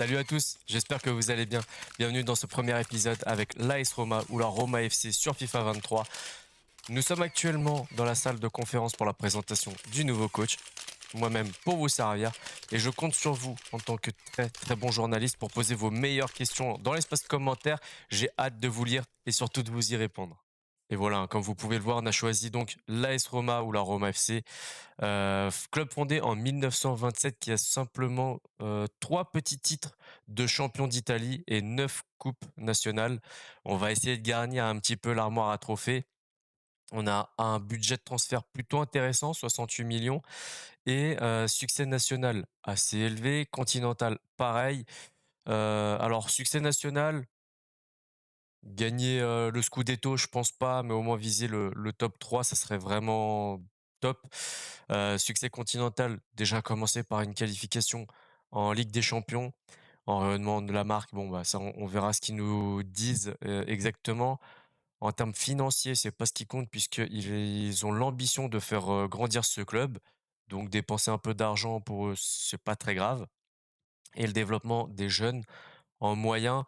Salut à tous, j'espère que vous allez bien. Bienvenue dans ce premier épisode avec l'AS Roma ou la Roma FC sur FIFA 23. Nous sommes actuellement dans la salle de conférence pour la présentation du nouveau coach, moi-même pour vous servir, et je compte sur vous en tant que très bon journaliste pour poser vos meilleures questions dans l'espace commentaire. J'ai hâte de vous lire et surtout de vous y répondre. Et voilà, comme vous pouvez le voir, on a choisi donc l'AS Roma ou la Roma FC, club fondé en 1927 qui a simplement 3 petits titres de champion d'Italie et 9 coupes nationales. On va essayer de garnir un petit peu l'armoire à trophées. On a un budget de transfert plutôt intéressant, 68 millions, et succès national assez élevé, continental pareil. Alors succès national, gagner le Scudetto, je pense pas, mais au moins viser le top 3, ça serait vraiment top. Succès continental, déjà commencer par une qualification en Ligue des Champions, en rayonnement de la marque. Bon, bah ça, on verra ce qu'ils nous disent exactement. En termes financiers, c'est pas ce qui compte puisqu'ils ont l'ambition de faire grandir ce club. Donc dépenser un peu d'argent pour eux, c'est pas très grave. Et le développement des jeunes en moyen,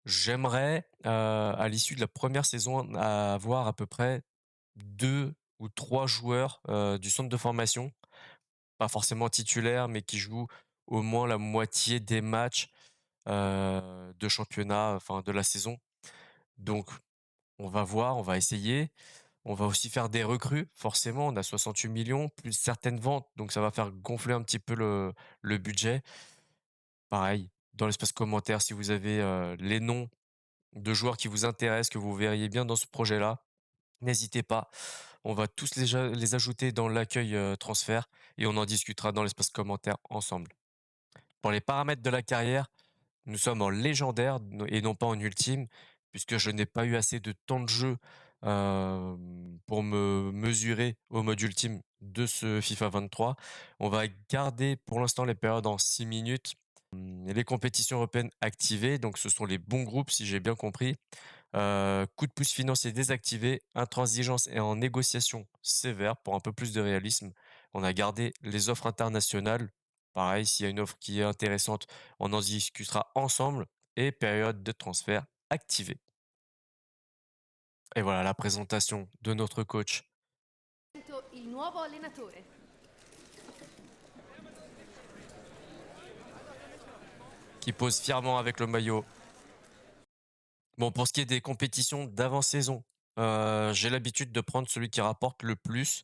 j'aimerais, à l'issue de la première saison, avoir à peu près 2 ou 3 joueurs, du centre de formation, pas forcément titulaires, mais qui jouent au moins la moitié des matchs, de championnat, enfin de la saison. Donc on va voir, on va essayer. On va aussi faire des recrues, forcément, on a 68 millions plus certaines ventes, donc ça va faire gonfler un petit peu le budget. Pareil, dans l'espace commentaire, si vous avez, les noms de joueurs qui vous intéressent, que vous verriez bien dans ce projet-là, n'hésitez pas. On va tous les ajouter dans l'accueil, transfert et on en discutera dans l'espace commentaire ensemble. Pour les paramètres de la carrière, nous sommes en légendaire et non pas en ultime, puisque je n'ai pas eu assez de temps de jeu, pour me mesurer au mode ultime de ce FIFA 23. On va garder pour l'instant les périodes en 6 minutes. Les compétitions européennes activées, donc ce sont les bons groupes si j'ai bien compris. Coup de pouce financier désactivé, intransigeance et en négociation sévère pour un peu plus de réalisme. On a gardé les offres internationales. Pareil, s'il y a une offre qui est intéressante, on en discutera ensemble. Et période de transfert activée. Et voilà la présentation de notre coach Il nuovo allenatore. qui pose fièrement avec le maillot. Bon, pour ce qui est des compétitions d'avant-saison, j'ai l'habitude de prendre celui qui rapporte le plus.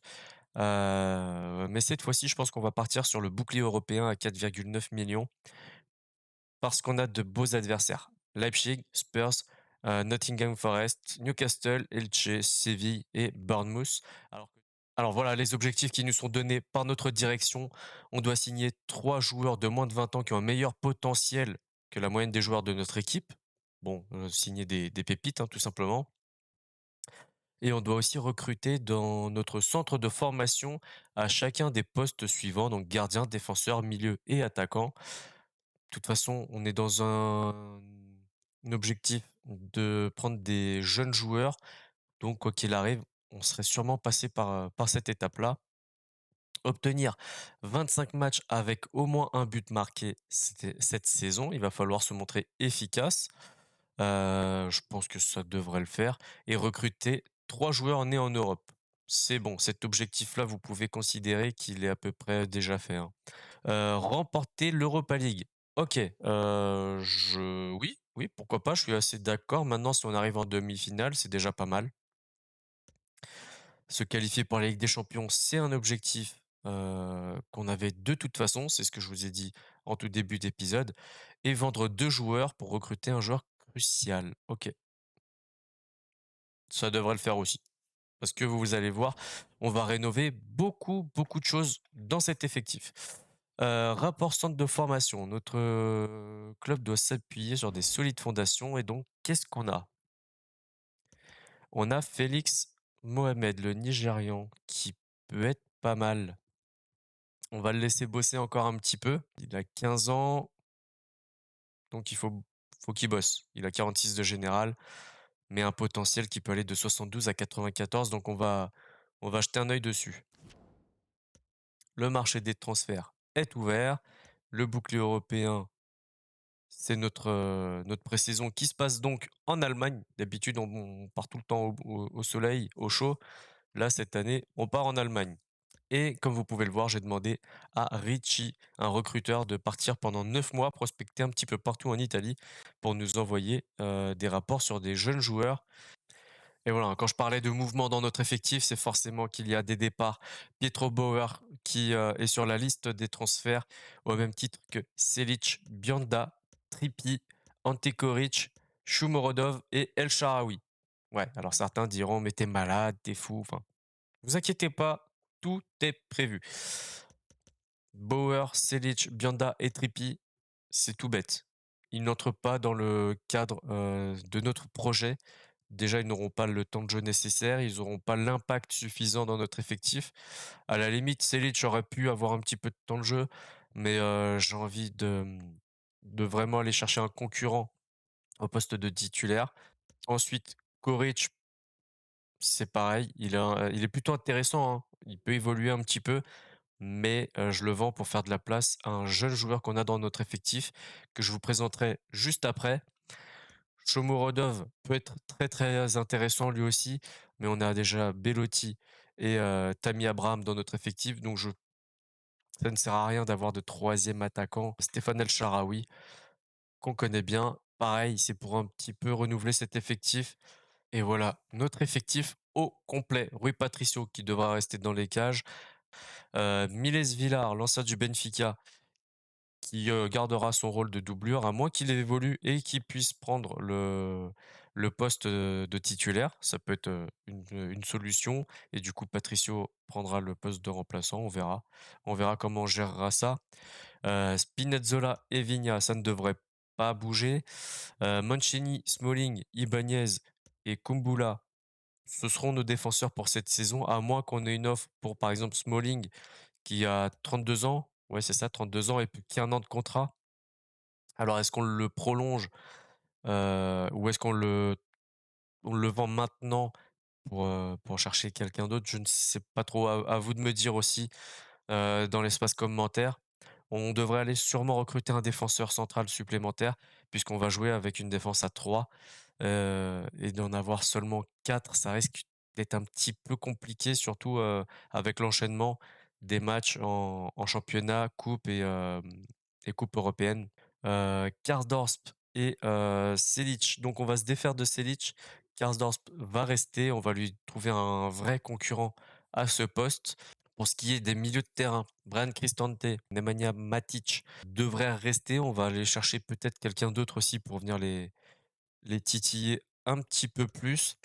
Mais cette fois-ci, je pense qu'on va partir sur le bouclier européen à 4,9 millions parce qu'on a de beaux adversaires. Leipzig, Spurs, Nottingham Forest, Newcastle, Elche, Séville et Bournemouth. Alors voilà les objectifs qui nous sont donnés par notre direction. On doit signer 3 joueurs de moins de 20 ans qui ont un meilleur potentiel que la moyenne des joueurs de notre équipe. Bon, signer des pépites, hein, tout simplement. Et on doit aussi recruter dans notre centre de formation à chacun des postes suivants, donc gardien, défenseur, milieu et attaquant. De toute façon, on est dans un objectif de prendre des jeunes joueurs. Donc, quoi qu'il arrive, on serait sûrement passé par cette étape-là. Obtenir 25 matchs avec au moins un but marqué cette saison, il va falloir se montrer efficace. Je pense que ça devrait le faire et recruter 3 joueurs nés en Europe. C'est bon, cet objectif-là, vous pouvez considérer qu'il est à peu près déjà fait, hein. Remporter l'Europa League. OK, oui, pourquoi pas, je suis assez d'accord. Maintenant, si on arrive en demi-finale, c'est déjà pas mal. Se qualifier pour la Ligue des Champions, c'est un objectif, qu'on avait de toute façon, c'est ce que je vous ai dit en tout début d'épisode et vendre 2 joueurs pour recruter un joueur crucial. OK, ça devrait le faire aussi. Parce que vous allez voir, on va rénover beaucoup de choses dans cet effectif. Rapport centre de formation. Notre, club doit s'appuyer sur des solides fondations et donc qu'est-ce qu'on a? On a Félix Mohamed, le Nigérian, qui peut être pas mal. On va le laisser bosser encore un petit peu. Il a 15 ans, donc il faut qu'il bosse. Il a 46 de général, mais un potentiel qui peut aller de 72 à 94, donc on va jeter un œil dessus. Le marché des transferts est ouvert. Le bouclier européen, C'est notre pré-saison qui se passe donc en Allemagne. D'habitude, on part tout le temps au soleil, au chaud. Là, cette année, on part en Allemagne. Et comme vous pouvez le voir, j'ai demandé à Richie, un recruteur, de partir pendant 9 mois prospecter un petit peu partout en Italie pour nous envoyer des rapports sur des jeunes joueurs. Et voilà, quand je parlais de mouvement dans notre effectif, c'est forcément qu'il y a des départs. Pietro Bauer qui est sur la liste des transferts au même titre que Selic, Bianda, Trippi, Ante Koric, Shomurodov et El Shaarawy. Ouais, alors certains diront mais t'es malade, t'es fou. Enfin, vous inquiétez pas, tout est prévu. Bauer, Selic, Bianda et Trippi, c'est tout bête. Ils n'entrent pas dans le cadre de notre projet. Déjà, ils n'auront pas le temps de jeu nécessaire, ils n'auront pas l'impact suffisant dans notre effectif. À la limite, Selic aurait pu avoir un petit peu de temps de jeu, mais j'ai envie de vraiment aller chercher un concurrent au poste de titulaire. Ensuite, Koric, c'est pareil, il est plutôt intéressant, hein. Il peut évoluer un petit peu, mais je le vends pour faire de la place à un jeune joueur qu'on a dans notre effectif, que je vous présenterai juste après. Shomurodov peut être très, très intéressant lui aussi, mais on a déjà Belotti et Tammy Abraham dans notre effectif, donc ça ne sert à rien d'avoir de troisième attaquant. Stéphane El Shaarawy, qu'on connaît bien, pareil, c'est pour un petit peu renouveler cet effectif. Et voilà, notre effectif au complet. Rui Patricio qui devra rester dans les cages. Miles Villar, l'ancien du Benfica, qui gardera son rôle de doublure, à moins qu'il évolue et qu'il puisse prendre le poste de titulaire. Ça peut être une solution. Et du coup, Patricio prendra le poste de remplaçant. On verra. On verra comment on gérera ça. Spinazzola et Vigna, ça ne devrait pas bouger. Mancini, Smalling, Ibanez et Kumbula, ce seront nos défenseurs pour cette saison, à moins qu'on ait une offre pour, par exemple, Smalling, qui a 32 ans. Ouais, c'est ça, 32 ans et plus qu'un an de contrat. Alors, est-ce qu'on le prolonge ou est-ce on le vend maintenant pour chercher quelqu'un d'autre? Je ne sais pas trop. À vous de me dire aussi dans l'espace commentaire. On devrait aller sûrement recruter un défenseur central supplémentaire, puisqu'on va jouer avec une défense à 3 et d'en avoir seulement 4, ça risque d'être un petit peu compliqué, surtout avec l'enchaînement des matchs en championnat, coupe et coupe européenne. Karsdorp et Selic. Donc on va se défaire de Selic. Karsdorp va rester. On va lui trouver un vrai concurrent à ce poste. Pour ce qui est des milieux de terrain, Brian Cristante, Nemanja Matic devraient rester. On va aller chercher peut-être quelqu'un d'autre aussi pour venir les titiller un petit peu plus.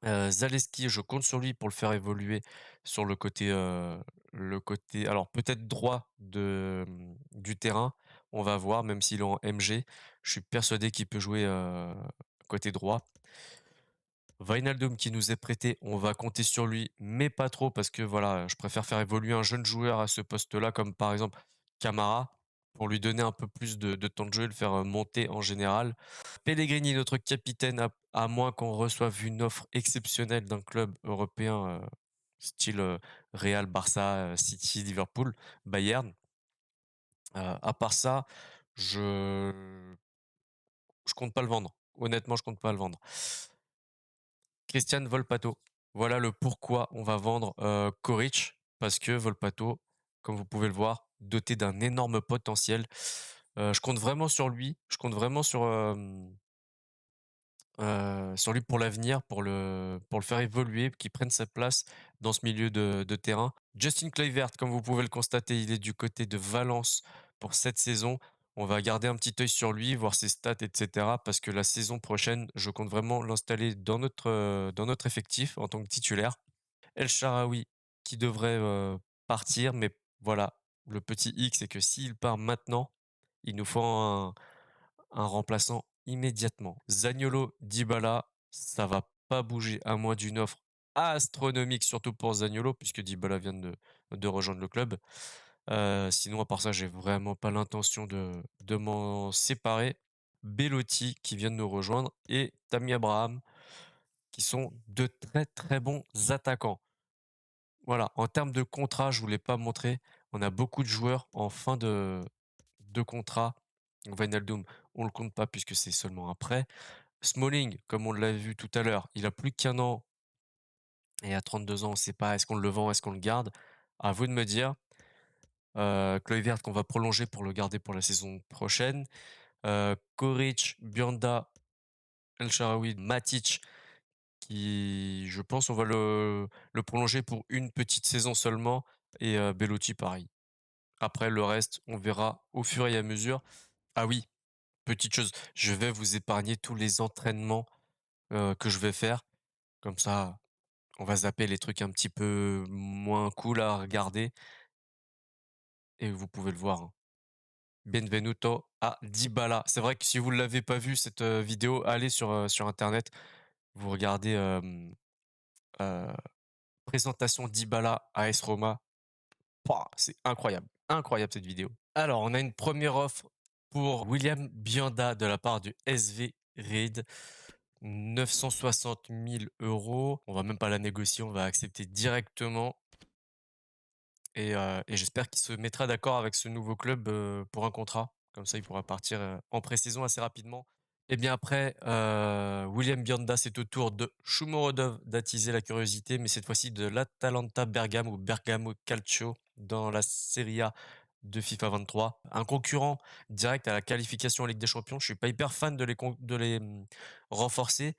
Zaleski, je compte sur lui pour le faire évoluer sur le côté alors peut-être droit du terrain. On va voir, même s'il est en MG. Je suis persuadé qu'il peut jouer, côté droit. Wijnaldum qui nous est prêté, on va compter sur lui, mais pas trop parce que voilà, je préfère faire évoluer un jeune joueur à ce poste-là, comme par exemple Camara, pour lui donner un peu plus de temps de jeu et le faire monter en général. Pellegrini, notre capitaine, à moins qu'on reçoive une offre exceptionnelle d'un club européen, style Real, Barça, City, Liverpool, Bayern. À part ça, je je compte pas le vendre. Honnêtement, je compte pas le vendre. Christian Volpato. Voilà le pourquoi on va vendre Koric, parce que Volpato, comme vous pouvez le voir, doté d'un énorme potentiel. Je compte vraiment sur lui. Je compte vraiment sur lui pour l'avenir, pour le faire évoluer, qu'il prenne sa place dans ce milieu de terrain. Justin Kluivert, comme vous pouvez le constater, il est du côté de Valence pour cette saison. On va garder un petit œil sur lui, voir ses stats, etc. Parce que la saison prochaine, je compte vraiment l'installer dans notre effectif en tant que titulaire. El Shaarawy qui devrait partir, mais voilà, le petit hic, c'est que s'il part maintenant, il nous faut un remplaçant immédiatement. Zaniolo, Dybala, ça va pas bouger à moins d'une offre astronomique, surtout pour Zaniolo, puisque Dybala vient de rejoindre le club. Sinon, à part ça, j'ai vraiment pas l'intention de m'en séparer. Belotti qui vient de nous rejoindre et Tammy Abraham qui sont de très très bons attaquants. Voilà, en termes de contrat, je voulais pas montrer, on a beaucoup de joueurs en fin de contrat Donc Wijnaldum, on le compte pas puisque c'est seulement un prêt. Smalling, comme on l'a vu tout à l'heure, il a plus qu'un an et à 32 ans, on ne sait pas, est-ce qu'on le vend, est-ce qu'on le garde? À vous de me dire. Kluivert qu'on va prolonger pour le garder pour la saison prochaine. Koric, Bjanda, El Shaarawy, Matic qui, je pense, on va le prolonger pour une petite saison seulement et Belotti pareil. Après le reste, on verra au fur et à mesure. Ah oui, petite chose, je vais vous épargner tous les entraînements, que je vais faire. Comme ça, on va zapper les trucs un petit peu moins cool à regarder et vous pouvez le voir, hein. Benvenuto a Dybala. C'est vrai que si vous ne l'avez pas vu cette, vidéo, allez sur internet, vous regardez, heu, présentation Dybala à AS Roma. Pouah, c'est incroyable, incroyable cette vidéo. Alors, on a une première offre pour William Bianda de la part du SV Reid. 960 000 €. On va même pas la négocier, on va accepter directement et j'espère qu'il se mettra d'accord avec ce nouveau club, pour un contrat. Comme ça, il pourra partir, en pré-saison assez rapidement. Et bien après, William Bianda, c'est au tour de Shomurodov d'attiser la curiosité, mais cette fois-ci de l'Atalanta Bergame ou Bergamo Calcio dans la Serie A de FIFA 23. Un concurrent direct à la qualification en Ligue des Champions. Je suis pas hyper fan de les renforcer,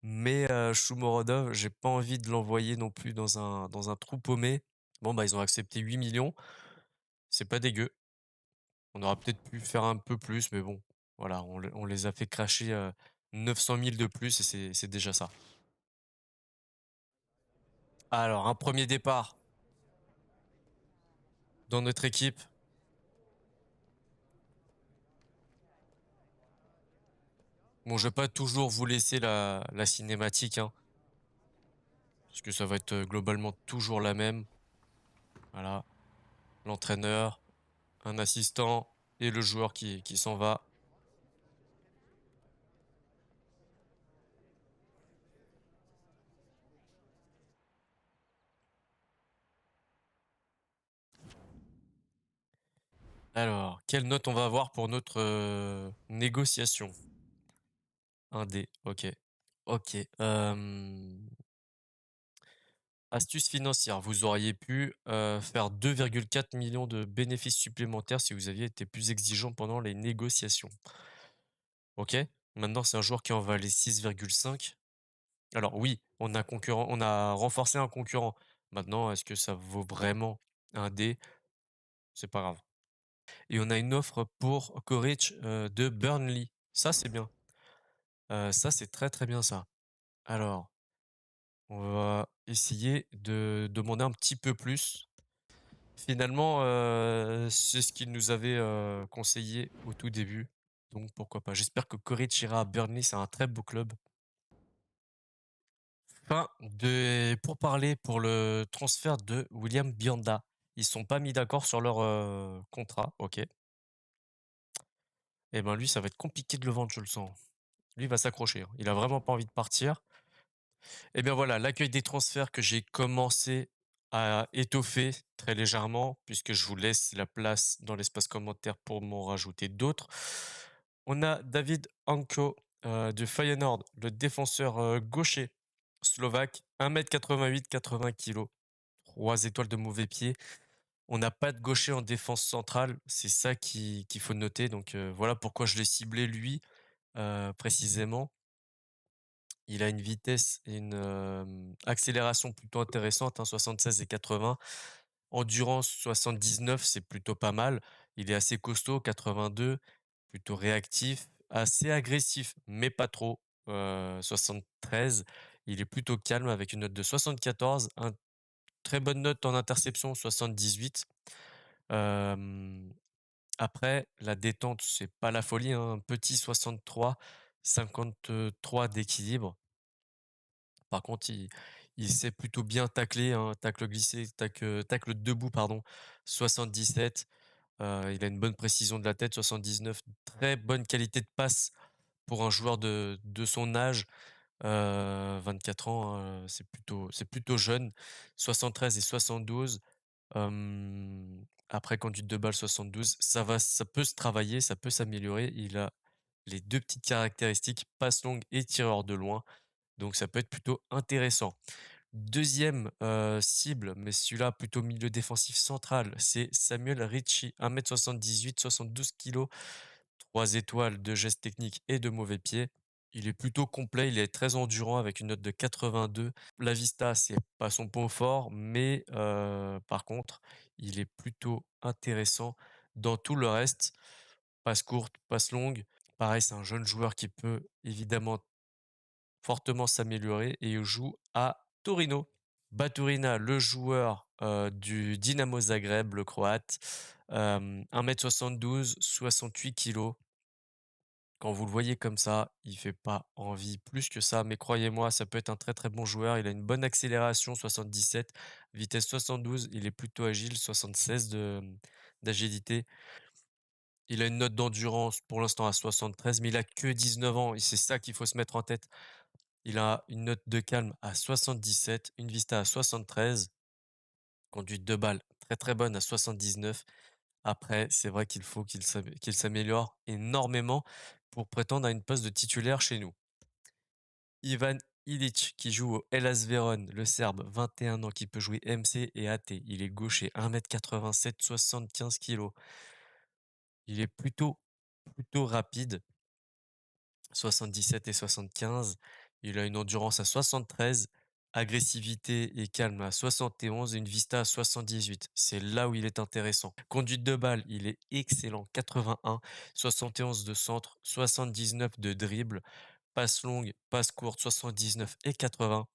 mais Shomurodov, j'ai pas envie de l'envoyer non plus dans un trou paumé. Bon, bah, ils ont accepté 8 millions, c'est pas dégueu. On aurait peut-être pu faire un peu plus, mais bon, voilà, on les a fait cracher, 900 000 de plus et c'est déjà ça. Alors, un premier départ dans notre équipe. Bon, je vais pas toujours vous laisser la cinématique, hein, puisque ça va être, globalement toujours la même. Voilà, l'entraîneur, un assistant et le joueur qui s'en va. Alors, quelle note on va avoir pour notre, négociation? Un D, OK. OK, astuce financière, vous auriez pu, faire 2,4 millions de bénéfices supplémentaires si vous aviez été plus exigeant pendant les négociations. OK, maintenant c'est un joueur qui en valait 6,5. Alors oui, on a renforcé un concurrent. Maintenant, est-ce que ça vaut vraiment un D? C'est pas grave. Et on a une offre pour Coric, de Burnley. Ça, c'est bien. Ça, c'est très, très bien ça. Alors, on va essayer de demander un petit peu plus. Finalement, c'est ce qu'il nous avait, conseillé au tout début, donc pourquoi pas. J'espère que Coric ira à Burnley, c'est un très beau club. Fin de pourparlers pour le transfert de William Bianda. Ils sont pas mis d'accord sur leur, contrat, OK. Et ben, lui, ça va être compliqué de le vendre, je le sens. Lui, il va s'accrocher, hein. Il a vraiment pas envie de partir. Et bien voilà, l'accueil des transferts que j'ai commencé à étoffer très légèrement, puisque je vous laisse la place dans l'espace commentaire pour m'en rajouter d'autres. On a David Anko de Feyenoord, le défenseur gaucher slovaque, 1,88 m, 80 kg, 3 étoiles de mauvais pied. On n'a pas de gaucher en défense centrale, c'est ça qu'il faut noter. Donc voilà pourquoi je l'ai ciblé lui précisément. Il a une vitesse et une, accélération plutôt intéressante, hein, 76 et 80. Endurance 79, c'est plutôt pas mal. Il est assez costaud, 82, plutôt réactif, assez agressif, mais pas trop, 73. Il est plutôt calme avec une note de 74, un très bonne note en interception, 78. Hem, Après la détente, c'est pas la folie, hein, un petit 63, 53 d'équilibre. Par contre, il sait plutôt bien tacler, hein, tacle glissé, tacle debout, pardon, 77. Il a une bonne précision de la tête, 79. Très bonne qualité de passe pour un joueur de son âge. 24 ans, c'est plutôt jeune. 73 et 72. Après, conduite de balle 72, ça peut se travailler, ça peut s'améliorer. Il a les 2 petites caractéristiques, passe longue et tireur de loin, donc ça peut être plutôt intéressant. Deuxième cible, mais celui-là plutôt milieu défensif central, c'est Samuel Ritchie, 1 m 78, 72 kilos, 3 étoiles de gestes techniques et de mauvais pieds. Il est plutôt complet, il est très endurant avec une note de 82. La vista, c'est pas son point fort, mais par contre, il est plutôt intéressant dans tout le reste. Passe courte, passe longue. Pareil, c'est un jeune joueur qui peut évidemment fortement s'améliorer et il joue à Torino. Baturina, le joueur du Dinamo Zagreb, le croate, 1 m 72, 68 kilos. Quand vous le voyez comme ça, il fait pas envie plus que ça, mais croyez-moi, ça peut être un très très bon joueur. Il a une bonne accélération, 77, vitesse 72, il est plutôt agile, 76 d'agilité. Il a une note d'endurance pour l'instant à 73, mais il a que 19 ans et c'est ça qu'il faut se mettre en tête. Il a une note de calme à 77, une vista à 73, conduite de balle très très bonne à 79. Après, c'est vrai qu'il faut qu'il s'améliore énormément pour prétendre à une poste de titulaire chez nous. Ivan Ilic qui joue au Hellas Vérone, le Serbe, 21 ans, qui peut jouer MC et AT. Il est gaucher, 1 m 87, 75 kilos. Il est plutôt rapide, 77 et 75. Il a une endurance à 73, agressivité et calme à 71 et une vista à 78. C'est là où il est intéressant. Conduite de balle, il est excellent, 81, 71 de centre, 79 de dribble, passe longue, passe courte, 79 et 80.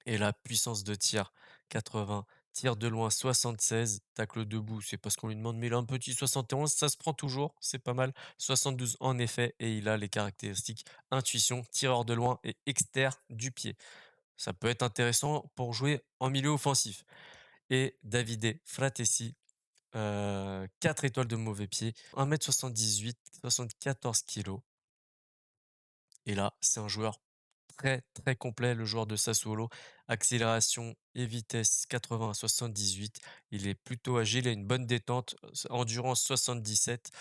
Et la puissance de tir, 80. Tir de loin, 76. Tacle debout, c'est parce qu'on lui demande, mais il a un petit 71, ça se prend toujours, c'est pas mal. 72 en effet, et il a les caractéristiques intuition, tireur de loin et externe du pied. Ça peut être intéressant pour jouer en milieu offensif. Et Davide Fratessi, 4 étoiles de mauvais pied, 1 m 78, 74 kilos. Et là, c'est un joueur très, très complet, le joueur de Sassuolo. Accélération et vitesse 80 à 78. Il est plutôt agile, il a une bonne détente. Endurance 77.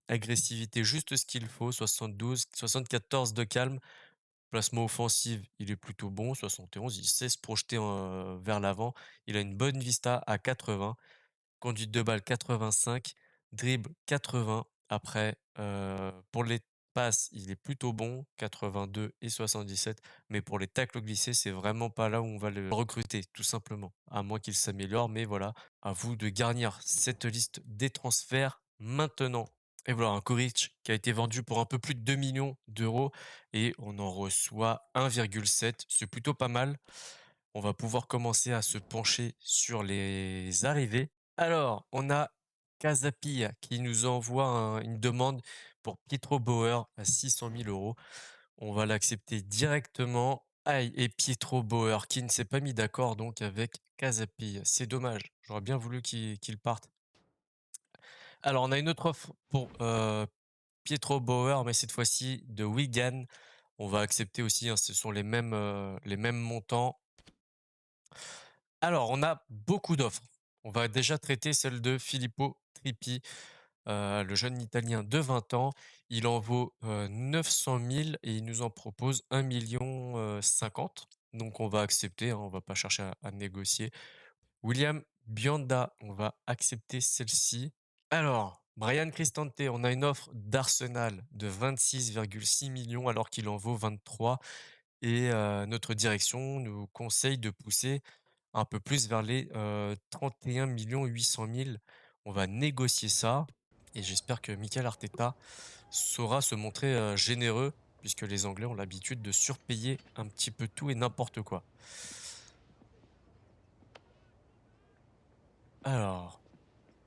Agressivité juste ce qu'il faut, 72. 74 de calme. Placement offensif, il est plutôt bon, 71. Il sait se projeter vers l'avant. Il a une bonne vista à 80. Conduite de balle 85, dribble 80. Après, pour les passes, il est plutôt bon, 82 et 77. Mais pour les tacles glissés, c'est vraiment pas là où on va le recruter, tout simplement. À moins qu'il s'améliore, mais voilà, à vous de garnir cette liste des transferts maintenant. Et voilà, un Kuric qui a été vendu pour un peu plus de 2 millions d'euros et on en reçoit 1,7. C'est plutôt pas mal. On va pouvoir commencer à se pencher sur les arrivées. Alors, on a Casapia qui nous envoie une demande pour Pietro Bauer à 600 000 euros. On va l'accepter directement. Aïe, et Pietro Bauer qui ne s'est pas mis d'accord donc avec Casapia. C'est dommage. J'aurais bien voulu qu'il parte. Alors, on a une autre offre pour Pietro Bauer, mais cette fois-ci de Wigan. On va accepter aussi, hein, ce sont les mêmes montants. Alors, on a beaucoup d'offres. On va déjà traiter celle de Filippo Trippi, le jeune Italien de 20 ans. Il en vaut 900 000 et il nous en propose 1,50 million. Donc, on va accepter, hein, on va pas chercher à négocier. William Bionda, on va accepter celle-ci. Alors, Brian Cristante, on a une offre d'Arsenal de 26,6 millions alors qu'il en vaut 23. Et notre direction nous conseille de pousser un peu plus vers les 31 800 000. On va négocier ça et j'espère que Mikel Arteta saura se montrer généreux puisque les Anglais ont l'habitude de surpayer un petit peu tout et n'importe quoi. Alors,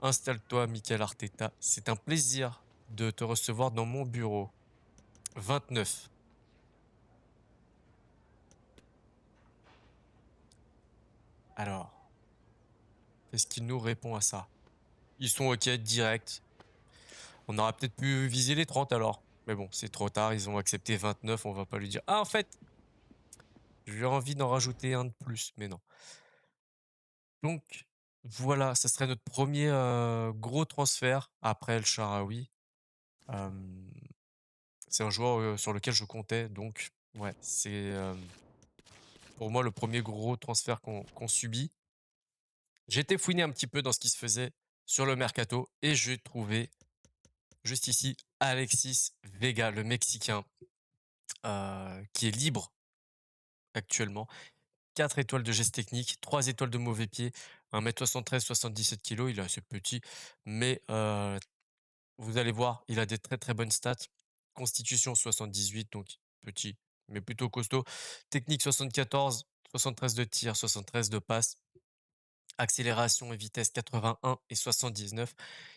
installe-toi Mikel Arteta, c'est un plaisir de te recevoir dans mon bureau. 29. Alors, qu'est-ce qu'il nous répond à ça? Ils sont OK direct. On aurait peut-être pu viser les 30 alors. Mais bon, c'est trop tard, ils ont accepté 29, on va pas lui dire: «Ah en fait, j'ai envie d'en rajouter un de plus», mais non. Donc Voilà, ça serait notre premier gros transfert après El Shaarawy. Hem, c'est un joueur, sur lequel je comptais donc ouais, c'est, pour moi le premier gros transfert qu'on subit. J'ai été fouiner un petit peu dans ce qui se faisait sur le mercato et j'ai trouvé juste ici Alexis Vega, le Mexicain, qui est libre actuellement. 4 étoiles de geste technique, 3 étoiles de mauvais pied, 1 m 73, 77 kilos, il est assez petit, mais vous allez voir, il a des très, très bonnes stats. Constitution 78, donc petit, mais plutôt costaud. Technique 74, 73 de tir, 73 de passe. Accélération et vitesse 81 et 79.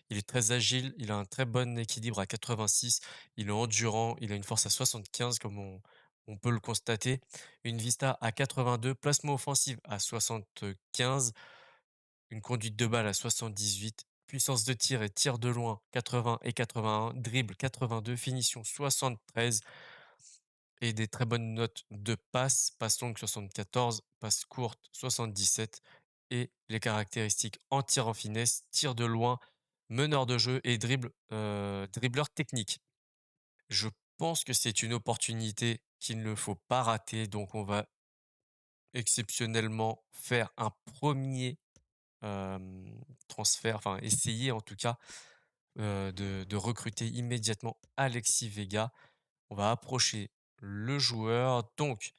Il est très agile, il a un très bon équilibre à 86. Il est endurant, il a une force à 75 comme on peut le constater. Une vista à 82, placement offensif à 75, une conduite de balle à 78, puissance de tir et tir de loin 80 et 81, dribble 82, finition 73 et des très bonnes notes de passe, passe longue 74, passe courte 77 et les caractéristiques en tir en finesse, tir de loin, meneur de jeu et dribbleur technique. Je pense que c'est une opportunité qu'il ne faut pas rater, donc on va exceptionnellement faire un premier transfert, enfin essayer en tout cas, de recruter immédiatement Alexis Vega. On va approcher le joueur, donc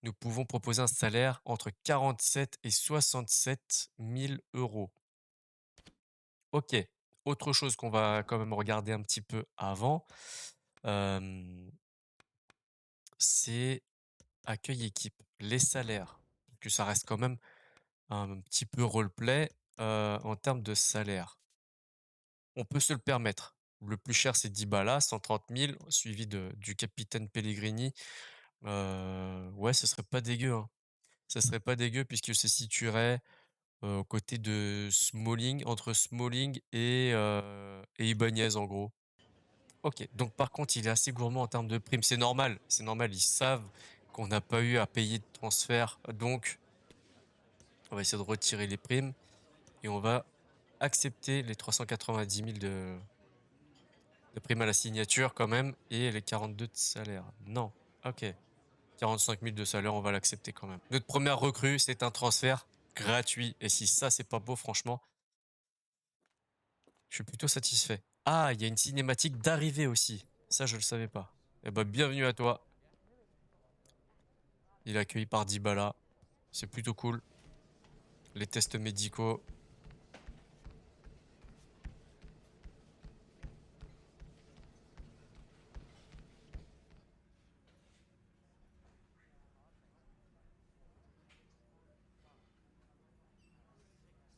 nous pouvons proposer un salaire entre 47 et 67 000 €. OK. Autre chose qu'on va quand même regarder un petit peu avant, hem, c'est accueil équipe, les salaires, que ça reste quand même un petit peu roleplay, en termes de salaire. On peut se le permettre. Le plus cher, c'est Dybala, 130 000, suivi du capitaine Pellegrini. Ouais, ce serait pas dégueu, hein. Ça serait pas dégueu puisqu'il se situerait, aux côtés de Smalling, entre Smalling et Ibanez, en gros. OK, donc par contre, il est assez gourmand en termes de primes. C'est normal, ils savent qu'on n'a pas eu à payer de transfert, donc on va essayer de retirer les primes et on va accepter les 390 000 de prime à la signature quand même et les 42 de salaire. Non, OK. 45 000 de salaire, on va l'accepter quand même. Notre première recrue, c'est un transfert gratuit et si ça, c'est pas beau, franchement, je suis plutôt satisfait. Ah, il y a une cinématique d'arrivée aussi. Ça, je le savais pas. Eh ben, bienvenue à toi. Il est accueilli par Dybala. C'est plutôt cool. Les tests médicaux.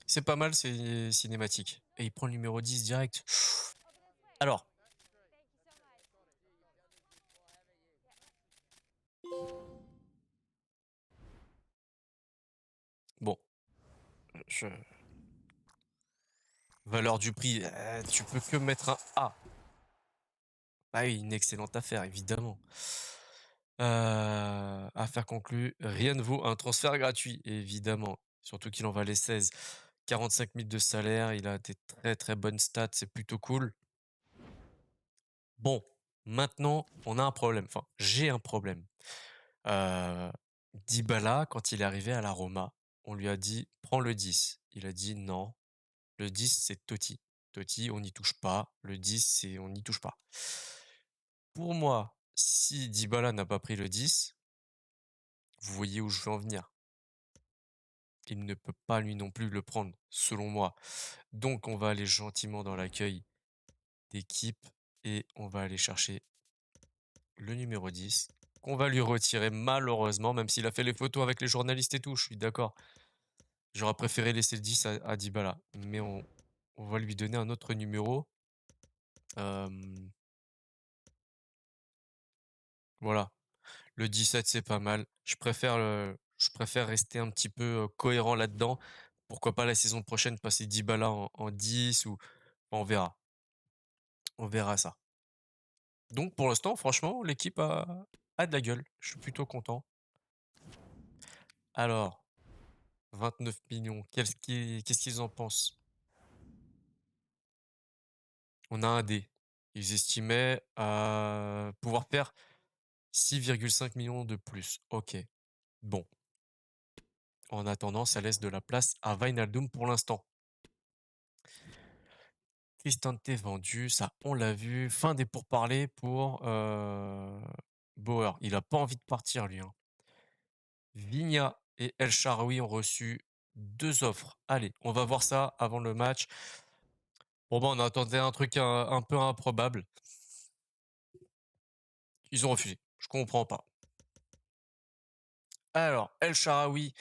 C'est pas mal, ces cinématiques. Et il prend le numéro 10 direct. Alors, bon, je... valeur du prix, tu peux que mettre un A. Ah oui, une excellente affaire, évidemment. Affaire conclue, rien ne vaut un transfert gratuit, évidemment. Surtout qu'il en valait 16. 45 000 de salaire, il a des très très bonnes stats, c'est plutôt cool. Bon, maintenant, on a un problème. Enfin, j'ai un problème. Heu, Dybala, quand il est arrivé à la Roma, on lui a dit: «Prends le 10». Il a dit: «Non, le 10 c'est Totti. Totti, on n'y touche pas. Le 10 c'est on n'y touche pas». Pour moi, si Dybala n'a pas pris le 10, vous voyez où je veux en venir. Il ne peut pas lui non plus le prendre, selon moi. Donc on va aller gentiment dans l'accueil d'équipe et on va aller chercher le numéro 10 qu'on va lui retirer malheureusement, même s'il a fait les photos avec les journalistes et tout, je suis d'accord. J'aurais préféré laisser le 10 à Dybala, mais on va lui donner un autre numéro. Hem, voilà, le 17 c'est pas mal. Je préfère rester un petit peu, cohérent là-dedans. Pourquoi pas la saison prochaine passer Dybala en 10 ou on verra. On verra ça. Donc pour l'instant, franchement, l'équipe a de la gueule. Je suis plutôt content. Alors, 29 millions. Qu'est-ce qu'ils en pensent? On a un dé. Ils estimaient pouvoir faire 6,5 millions de plus. Ok. Bon. En attendant, ça laisse de la place à Wijnaldum pour l'instant. Cristante vendu, ça on l'a vu. Fin des pourparlers pour Bauer. Il a pas envie de partir lui, hein. Vigna et El Shaarawy ont reçu 2 offres. Allez, on va voir ça avant le match. Bon ben, on attendait un truc un peu improbable. Ils ont refusé. Je comprends pas. Alors, El Shaarawy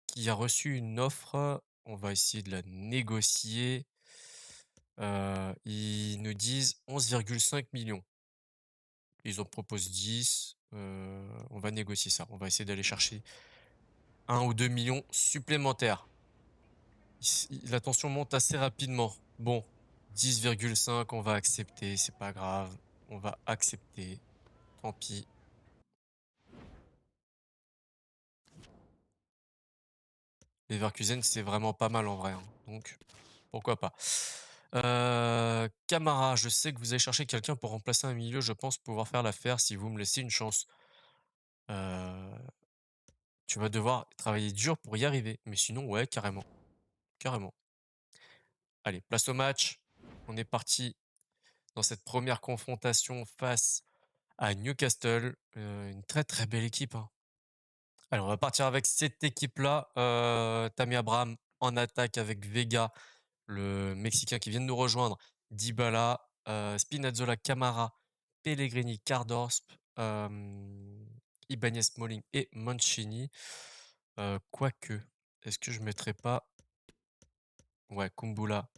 qui a reçu une offre, on va essayer de la négocier. Ils nous disent 11,5 millions. Ils en proposent 10. On va négocier ça. On va essayer d'aller chercher 1 ou 2 millions supplémentaires. La tension monte assez rapidement. Bon, 10,5, on va accepter, c'est pas grave. On va accepter. Tant pis. Leverkusen, c'est vraiment pas mal en vrai, hein. Donc, pourquoi pas. Camara, je sais que vous allez chercher quelqu'un pour remplacer un milieu. Je pense pouvoir faire l'affaire si vous me laissez une chance. Tu vas devoir travailler dur pour y arriver. Mais sinon, ouais, carrément. Carrément. Allez, place au match. On est parti dans cette première confrontation face à Newcastle. Une très très belle équipe, hein. Alors, on va partir avec cette équipe-là. Tammy Abraham en attaque avec Vega, le Mexicain qui vient de nous rejoindre. Dybala, Spinazzola, Camara, Pellegrini, Karsdorp, Ibanez, Smalling et Mancini. Quoique, est-ce que je mettrais pas... Ouais, Kumbula.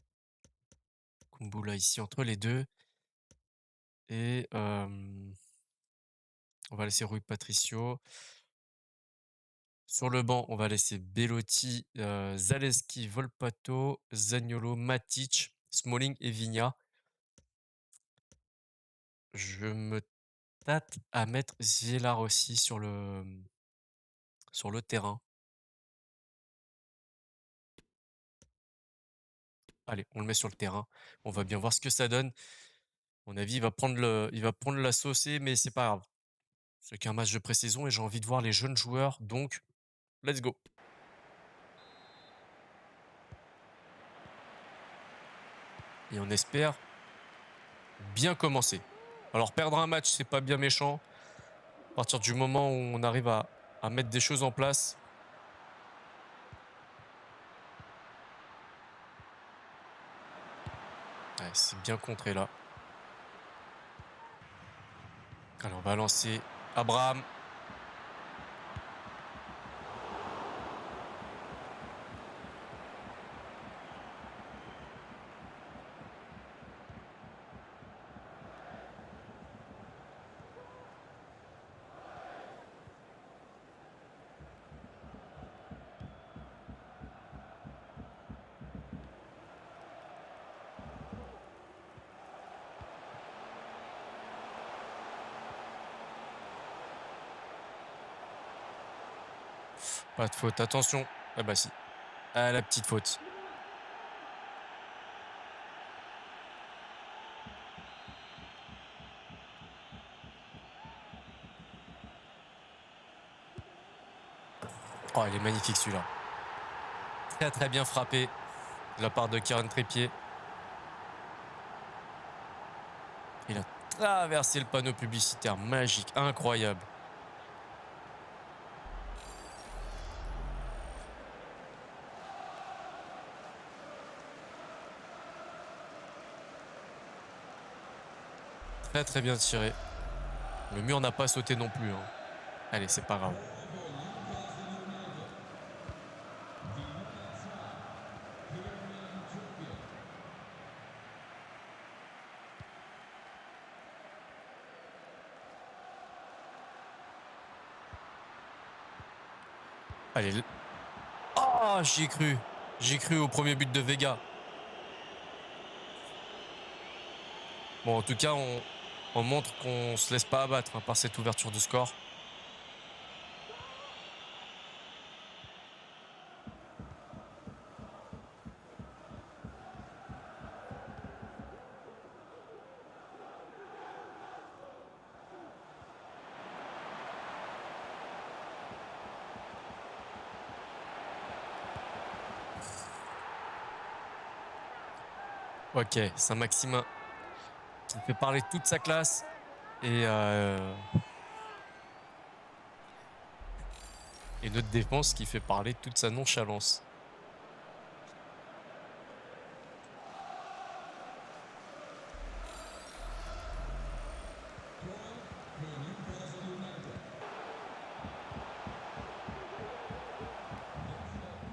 Kumbula ici entre les deux. Et on va laisser Rui Patricio. Sur le banc, on va laisser Belotti, Zaleski, Volpato, Zaniolo, Matic, Smalling et Vigna. Je me tâte à mettre Zielar aussi sur le terrain. Allez, on le met sur le terrain. On va bien voir ce que ça donne. À mon avis, il va prendre la saucée, mais c'est pas grave. C'est qu'un match de pré-saison et j'ai envie de voir les jeunes joueurs, donc let's go. Et on espère bien commencer. Alors perdre un match, c'est pas bien méchant. À partir du moment où on arrive à mettre des choses en place. Ouais, c'est bien contré là. Alors on va lancer Abraham. Pas de faute, attention. Ah bah si. Ah, la petite faute. Oh, il est magnifique celui-là. Très très bien frappé de la part de Kieran Trippier. Il a traversé le panneau publicitaire, magique, incroyable. Très très bien tiré. Le mur n'a pas sauté non plus, hein. Allez, c'est pas grave. Allez. Oh, j'y ai cru. J'y ai cru au premier but de Vega. Bon, en tout cas, on montre qu'on se laisse pas abattre, hein, par cette ouverture de score. Ok, Saint-Maximin qui fait parler toute sa classe et notre défense qui fait parler toute sa nonchalance.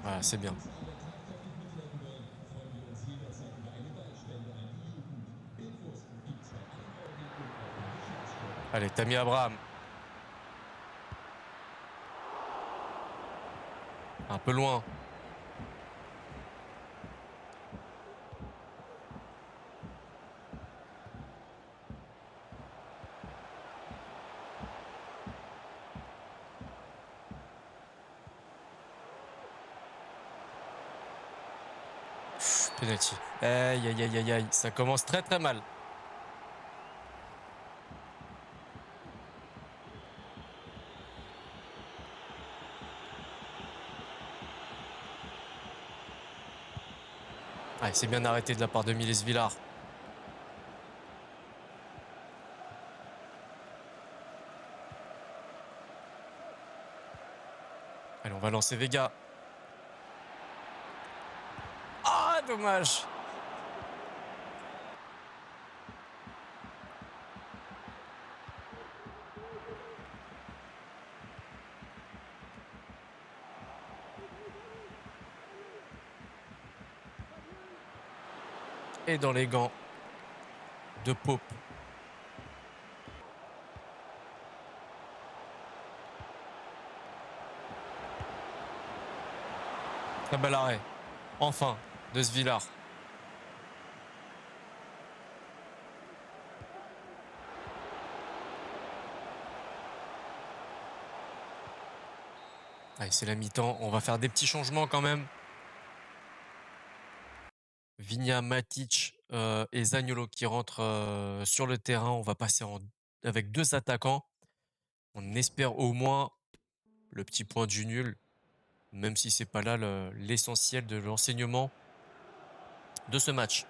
Voilà, c'est bien. Allez, Tammy Abraham. Un peu loin. Penalty. Aïe, aïe, aïe, aïe, aïe. Ça commence très, très mal. Ah, c'est bien arrêté de la part de Miles Villar. Allez, on va lancer Vega. Ah, dommage. Et dans les gants de Pope. Très bel arrêt. Enfin, de Svillar. Allez, c'est la mi-temps. On va faire des petits changements quand même. Vinia, Matic et Zaniolo qui rentrent sur le terrain. On va passer avec 2 attaquants. On espère au moins le petit point du nul, même si c'est pas là l'essentiel de l'enseignement de ce match.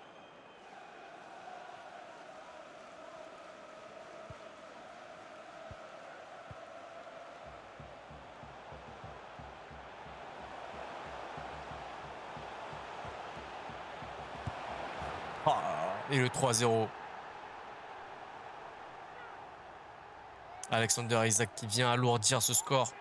Et le 3-0. Alexander Isaac qui vient alourdir ce score.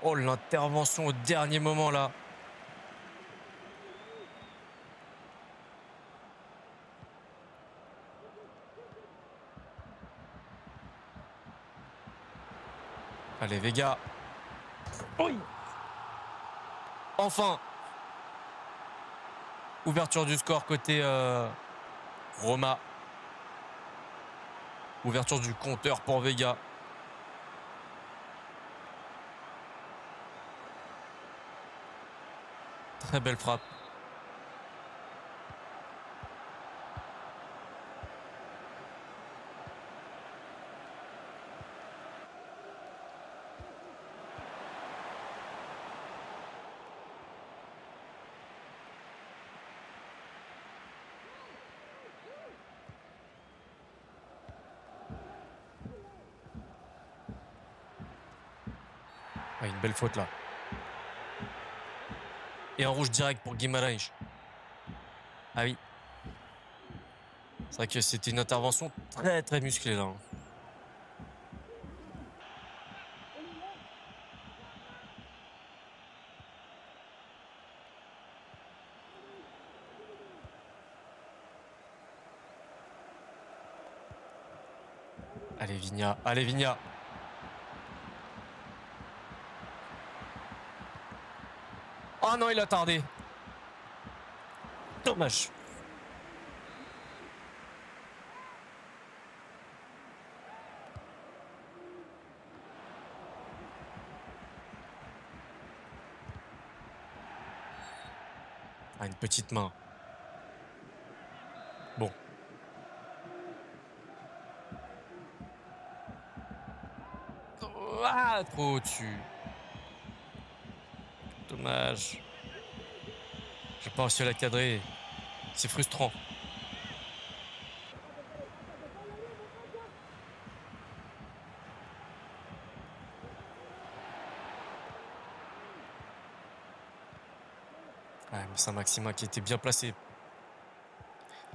Oh, l'intervention au dernier moment là. Allez, Vega. Oui. Enfin. Ouverture du score côté Roma. Ouverture du compteur pour Vega. Très belle frappe. Ah, une belle faute là. Et un rouge direct pour Guimarães. Ah oui. C'est vrai que c'était une intervention très très musclée là. Allez Vigna, allez Vigna. Oh non, il a tardé. Dommage. Ah, une petite main. Bon. Ah, trop au-dessus. Dommage. J'ai pas réussi à la cadrer. C'est frustrant. Ouais, mais Saint-Maximin qui était bien placé.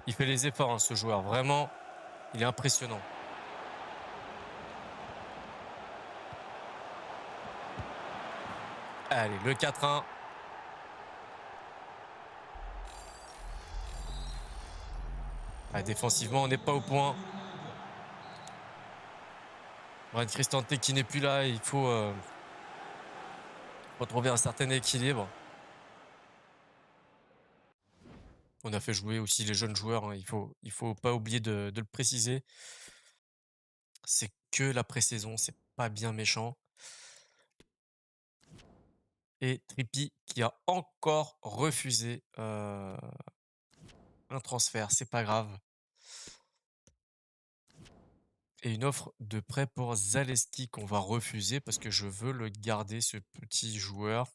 Il fait les efforts, hein, ce joueur. Vraiment, il est impressionnant. Allez, le 4-1. Ah, défensivement, on n'est pas au point. Bryan Cristante qui n'est plus là. Il faut retrouver un certain équilibre. On a fait jouer aussi les jeunes joueurs, hein. Il faut pas oublier de le préciser. C'est que la pré-saison, c'est pas bien méchant. Et Trippi qui a encore refusé un transfert, c'est pas grave. Et une offre de prêt pour Zaleski qu'on va refuser parce que je veux le garder, ce petit joueur.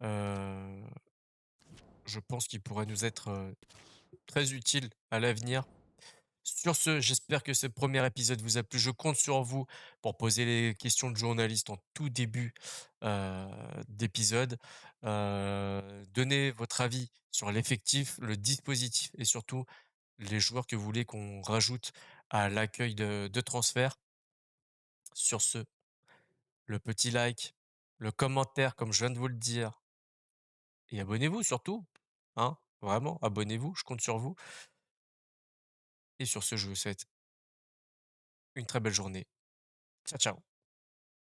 Euh, je pense qu'il pourrait nous être très utile à l'avenir. Sur ce, j'espère que ce premier épisode vous a plu. Je compte sur vous pour poser les questions de journalistes en tout début d'épisode. Donnez votre avis sur l'effectif, le dispositif et surtout les joueurs que vous voulez qu'on rajoute à l'accueil de transfert. Sur ce, le petit like, le commentaire, comme je viens de vous le dire, et abonnez-vous surtout. Hein, vraiment, abonnez-vous, je compte sur vous. Et sur ce, je vous souhaite une très belle journée. Ciao, ciao.